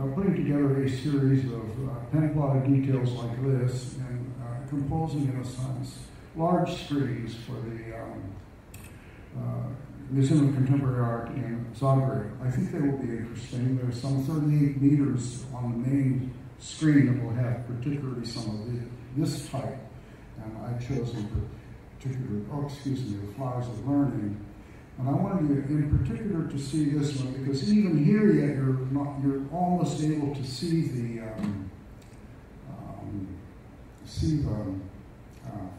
putting together a series of pen-plotted details like this and composing, in a sense, large screens for the Museum of Contemporary Art in Zagreb. I think they will be interesting. There's some 38 meters on the main screen that will have particularly some of this type. And I've chosen the Flowers of Learning. And I wanted you in particular to see this one, because even here yet you're almost able to see the, if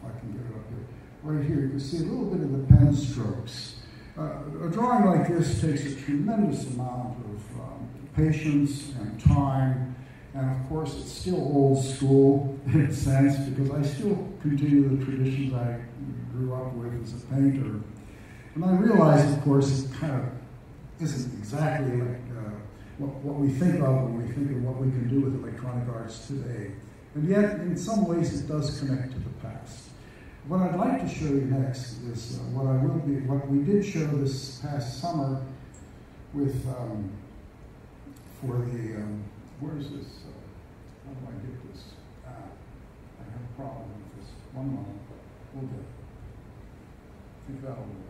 I can get it up here, right here, you can see a little bit of the pen strokes. A drawing like this takes a tremendous amount of patience and time, and of course it's still old school in a sense, because I still continue the traditions I grew up with as a painter. And I realize, of course, it kind of isn't exactly like what we think of when we think of what we can do with electronic arts today. And yet, in some ways, it does connect to the past. What I'd like to show you next is what we did show this past summer with, where is this? How do I get this? I have a problem with this. One moment, we'll get it. I think that'll work.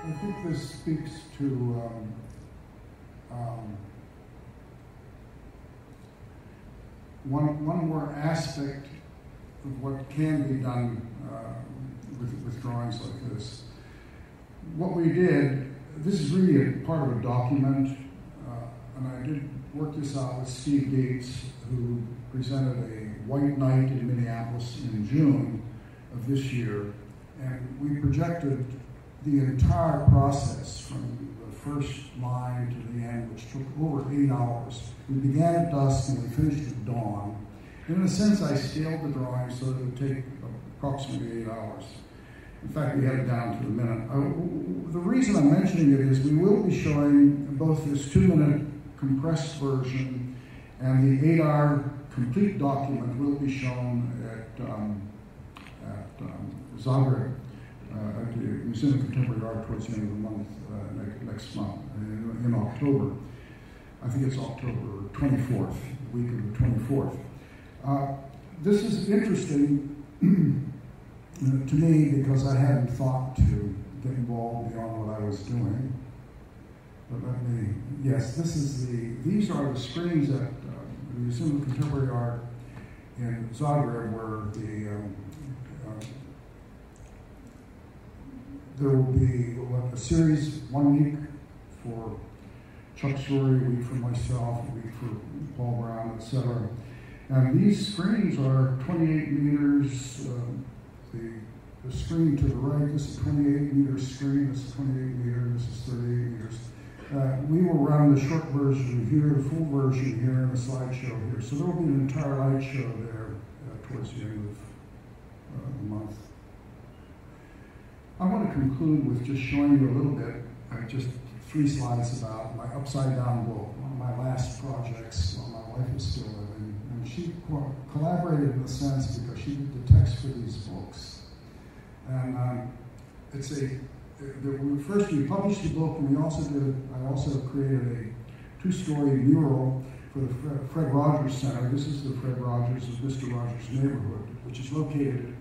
I think this speaks to one more aspect of what can be done with drawings like this. What we did, this is really a part of a document, and I did work this out with Steve Gates, who presented a White Night in Minneapolis in June of this year, and we projected the entire process from the first line to the end, which took over 8 hours. We began at dusk and we finished at dawn. And in a sense, I scaled the drawing so that it would take approximately 8 hours. In fact, we had it down to the minute. The reason I'm mentioning it is we will be showing both this 2-minute compressed version and the 8-hour complete document will be shown at Zagreb, at the Museum of Contemporary Art towards the end of the month, next month, in October. I think it's October 24th, the week of the 24th. This is interesting to me because I hadn't thought to get involved beyond what I was doing. But let me, yes, these are the screens at the Museum of Contemporary Art in Zagreb, where there will be a series 1 week for Chuck Story, a week for myself, a week for Paul Brown, etc. And these screens are 28 meters. The screen to the right, this is a 28-meter screen, this is 28 meters, this is we will run the short version here, the full version here, and a slideshow here. So there will be an entire light show there towards the end of the month. I want to conclude with just showing you a little bit, just 3 slides about my upside down book, one of my last projects while my wife was still living. And she collaborated in a sense because she did the text for these books. And first we published the book, and I also created a 2-story mural for the Fred Rogers Center. This is the Fred Rogers of Mr. Rogers neighborhood, which is located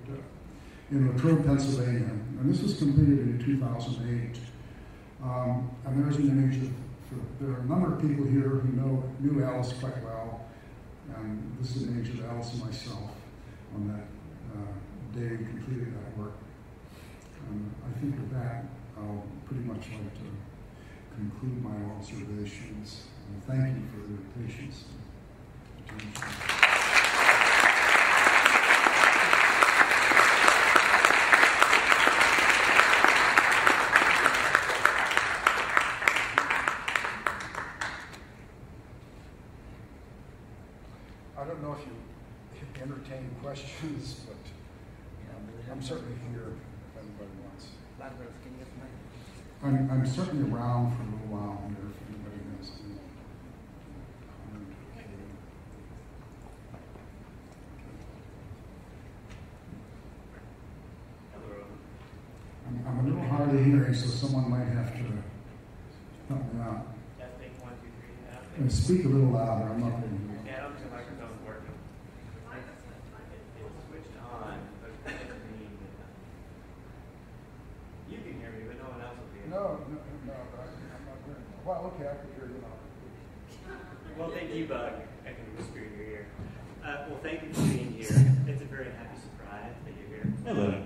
in Latrobe, Pennsylvania. And this was completed in 2008. And there's an image there are a number of people here who knew Alice quite well. And this is an image of Alice and myself on that day we completed that work. I think with that, I'll pretty much like to conclude my observations. And thank you for your patience. I don't know if you entertain questions, but I'm certainly here if anybody wants. I'm certainly around for a little while here if anybody has any comment. I'm a little hard of hearing, so someone might have to help me out. And speak a little louder. I'm not going to hear. Yeah, I don't think the microphone's working. It's switched on, but it doesn't mean you can hear me, but no one else will be able to. No, but I'm not hearing. Well, okay, I can hear you now. Well, thank you, Bug. I can whisper in your ear. Well, thank you for being here. It's a very happy surprise that you're here. Hello.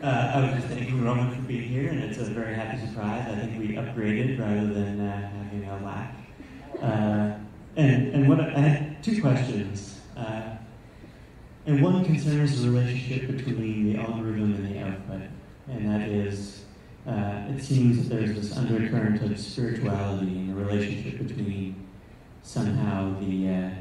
I was just thanking Roman for being here, and it's a very happy surprise. I think we upgraded rather than having a lack. And what I had 2 questions. And one concerns the relationship between the algorithm and the output. And that is, it seems that there's this undercurrent of spirituality in the relationship between somehow the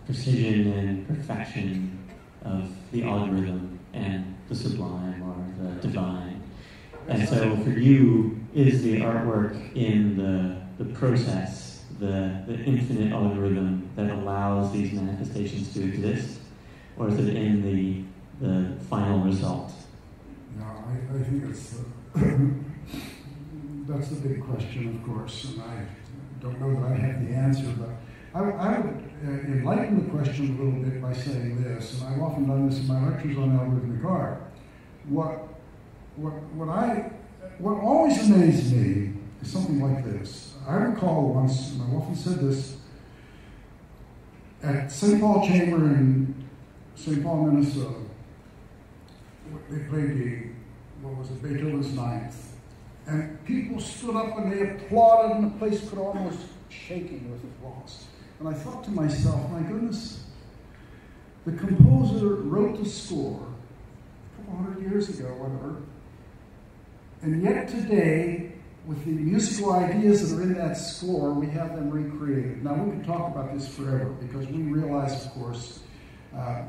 precision and perfection of the algorithm and the sublime or the divine. And so for you, is the artwork in the process, the infinite algorithm that allows these manifestations to exist? Or is it in the final result? No, I think it's that's the big question, of course, and I don't know that I have the answer, but I would enlighten the question a little bit by saying this, and I've often done this in my lectures on algorithmic art. What always amazed me is something like this. I recall once, and I've often said this, at St. Paul Chamber in St. Paul, Minnesota, they played Beethoven's Ninth. And people stood up and they applauded, and the place could almost shaking with applause. And I thought to myself, my goodness, the composer wrote the score a couple hundred years ago, whatever, and yet today, with the musical ideas that are in that score, we have them recreated. Now, we could talk about this forever, because we realize, of course,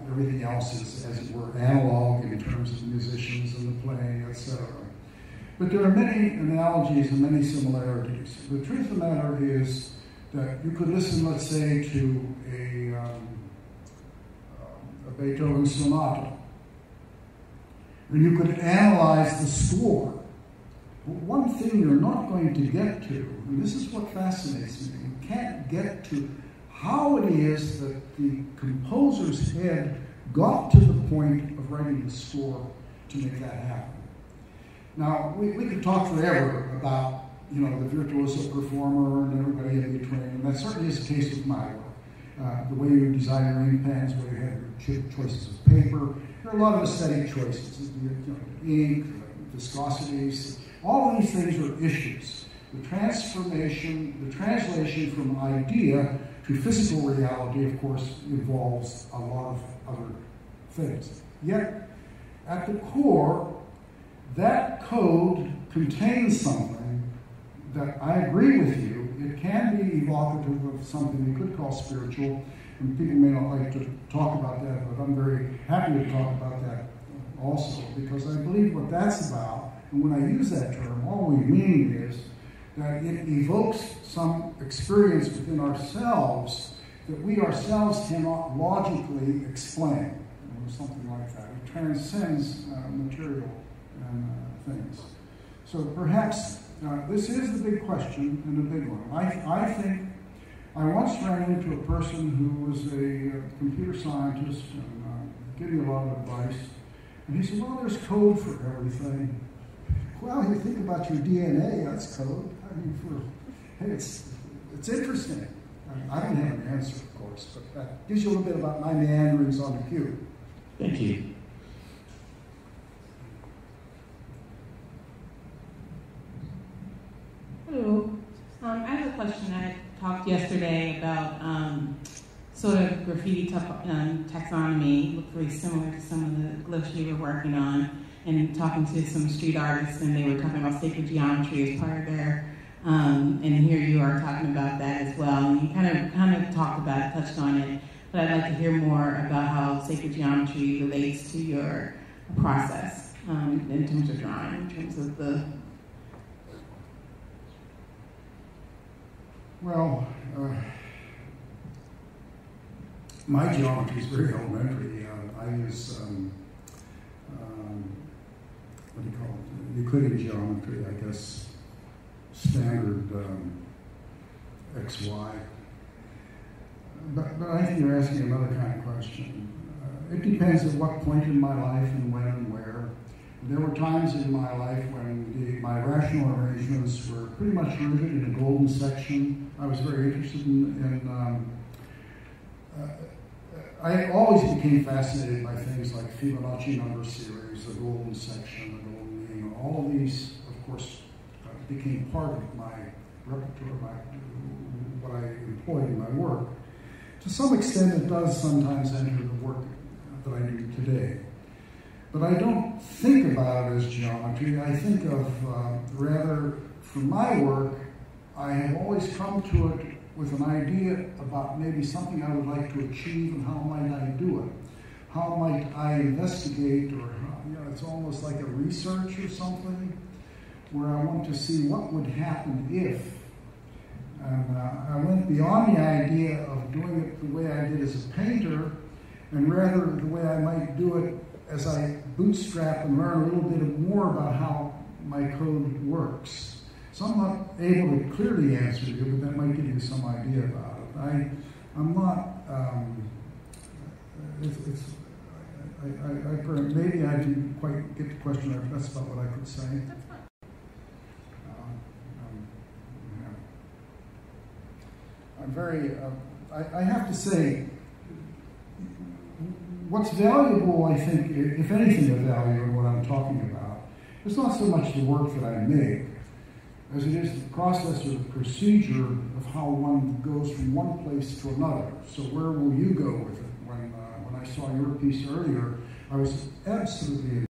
everything else is, as it were, analog in terms of musicians and the playing, etc. But there are many analogies and many similarities. The truth of the matter is that you could listen, let's say, to a Beethoven sonata, and you could analyze the score. But one thing you're not going to get to, and this is what fascinates me, you can't get to how it is that the composer's head got to the point of writing the score to make that happen. Now, we could talk forever about, the virtuoso performer and everybody in between, and that certainly is the case with my work. The way you design your ink pens, the way you have your choices of paper, there are a lot of aesthetic choices. Ink, viscosities, all of these things are issues. The transformation, the translation from idea to physical reality, of course, involves a lot of other things. Yet, at the core, that code contains something that I agree with you. It can be evocative of something we could call spiritual, and people may not like to talk about that, but I'm very happy to talk about that also, because I believe what that's about, and when I use that term, all we mean is that it evokes some experience within ourselves that we ourselves cannot logically explain, or something like that. It transcends material things. So perhaps this is the big question and the big one. I think I once ran into a person who was a computer scientist and gave me a lot of advice. And he said, well, there's code for everything. Well, you think about your DNA, that's code. I mean, hey, it's interesting. I don't have an answer, of course, but that gives you a little bit about my meanderings on the cube. Thank you. Hello. I have a question. I talked yesterday about sort of graffiti taxonomy. Looked really similar to some of the glyphs you were working on, and talking to some street artists, and they were talking about sacred geometry as part of their. And here you are talking about that as well. And you kind of talked about it, touched on it, but I'd like to hear more about how sacred geometry relates to your process in terms of drawing, in terms of the. Well, my geometry is very elementary. I use, what do you call it, Euclidean geometry, I guess, standard XY. But I think you're asking another kind of question. It depends at what point in my life and when and where. There were times in my life when my rational arrangements were pretty much rooted in a golden section. I was very interested I always became fascinated by things like Fibonacci number series, the golden section, the golden mean. All of these, of course, became part of my repertoire, what I employed in my work. To some extent, it does sometimes enter the work that I do today. But I don't think about it as geometry. I think of, rather, for my work, I have always come to it with an idea about maybe something I would like to achieve and how might I do it. How might I investigate, or it's almost like a research or something, where I want to see what would happen if. And I went beyond the idea of doing it the way I did as a painter, and rather the way I might do it as I bootstrap and learn a little bit more about how my code works. So I'm not able to clearly answer you, but that might give you some idea about it. I'm not, maybe I didn't quite get the question right, but that's about what I could say. That's fine. I'm very, I have to say, what's valuable, I think, if anything of value in what I'm talking about, it's not so much the work that I make, as it is the process or the procedure of how one goes from one place to another. So where will you go with it? When I saw your piece earlier, I was absolutely